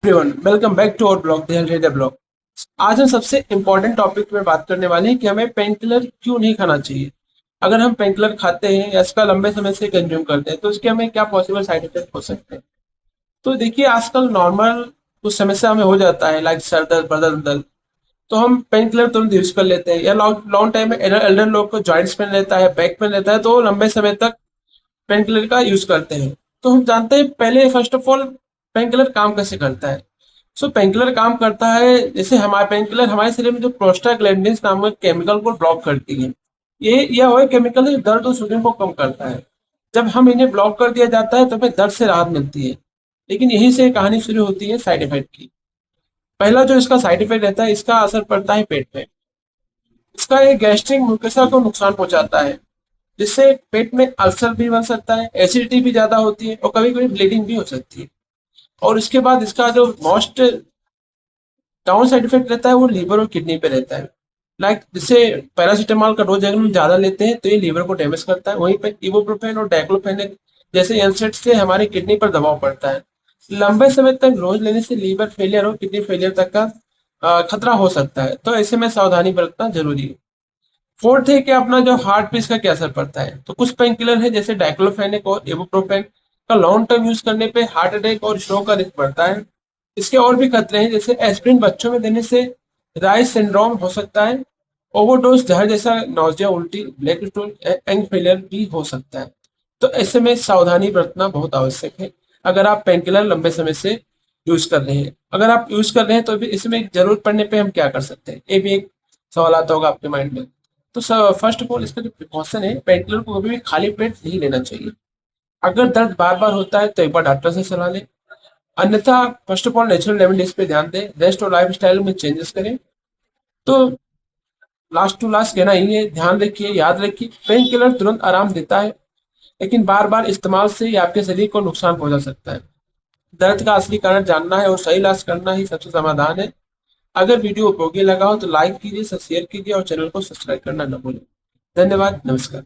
Everyone, welcome back to our blog the health blog. आज हम सबसे इम्पोर्टेंट टॉपिक पे बात करने वाले हैं कि हमें पेन किलर क्यों नहीं खाना चाहिए। अगर हम पेन किलर खाते हैं या इसका लंबे समय से कंज्यूम करते हैं तो इसके हमें क्या पॉसिबल साइड इफेक्ट हो सकते हैं। तो देखिए, आजकल नॉर्मल कुछ समस्या हमें हो जाता है, लाइक सर दर्द, बदन दर्द, तो हम पेन किलर तुरंत यूज कर लेते हैं। या लॉन्ग लॉन्ग टाइम में एल्डर लोग को जॉइंट्स पेन रहता है, बैक पेन रहता है, तो वो लंबे समय तक पेन किलर का यूज करते हैं। तो हम जानते हैं पहले first of all pain killer काम कैसे करता है। पेन किलर काम करता है जैसे हमारे पेन किलर हमारे शरीर में जो प्रोस्टाग्लैंडिन्स नामक केमिकल को ब्लॉक करती है। ये यह वह केमिकल है दर्द और सूजन को कम करता है। जब हम इन्हें ब्लॉक कर दिया जाता है तो हमें दर्द से राहत मिलती है। लेकिन यहीं से कहानी शुरू होती है साइड इफेक्ट की। पहला जो इसका साइड इफेक्ट रहता है, इसका असर पड़ता है पेट पे। इसका एक गैस्ट्रिक मुकेशा को नुकसान पहुंचाता है, जिससे पेट में अल्सर भी बन सकता है, एसिडिटी भी ज्यादा होती है और कभी कभी ब्लीडिंग भी हो सकती है। और इसके बाद इसका जो मोस्ट डाउन साइड इफेक्ट रहता है वो लीवर और किडनी पे रहता है। लाइक जैसे पैरासीटामोल का डोज अगर हम ज्यादा लेते हैं तो ये लीवर को डैमेज करता है। वहीं पे इबुप्रोफेन और डाइक्लोफेनेक जैसे एनसेड से हमारी किडनी पर दबाव पड़ता है। लंबे समय तक रोज लेने से लीवर फेलियर और किडनी फेलियर तक का खतरा हो सकता है। तो ऐसे में सावधानी बरतना जरूरी है। फोर्थ है कि अपना जो हार्ट पे इसका क्या असर पड़ता है। तो कुछ पेन किलर है जैसे डाइक्लोफेनेक और इबुप्रोफेन का लॉन्ग टर्म यूज करने पे हार्ट अटैक और स्ट्रोक का रिस्क बढ़ता है। इसके और भी खतरे हैं, जैसे एस्पिरिन बच्चों में देने से राइस सिंड्रोम हो सकता है। ओवरडोज जहर जैसा नौजिया, उल्टी, ब्लैक स्टोन, एंग फेलियर भी हो सकता है। तो ऐसे में सावधानी बरतना बहुत आवश्यक है अगर आप पेन किलर लंबे समय से यूज कर रहे हैं। अगर आप यूज कर रहे हैं तो फिर इसमें जरूरत पड़ने पे हम क्या कर सकते हैं, ये भी एक सवाल आता होगा आपके माइंड में। तो फर्स्ट ऑफ ऑल इसका जो प्रिकॉशन है, पेन किलर को कभी भी खाली पेट नहीं लेना चाहिए। अगर दर्द बार बार होता है तो एक बार डॉक्टर से सलाह लें। अन्यथा first of all natural remedies पे ध्यान दें, रेस्ट और लाइफ स्टाइल में चेंजेस करें। तो लास्ट टू लास्ट कहना ही है, ध्यान रखिए, याद रखिए, पेन किलर तुरंत आराम देता है, लेकिन बार बार इस्तेमाल से ये आपके शरीर को नुकसान पहुंचा सकता है। दर्द का असली कारण जानना है और सही इलाज करना ही सबसे समाधान है। अगर वीडियो उपयोगी लगा हो तो लाइक कीजिए, शेयर कीजिए और चैनल को सब्सक्राइब करना न भूलें। धन्यवाद, नमस्कार।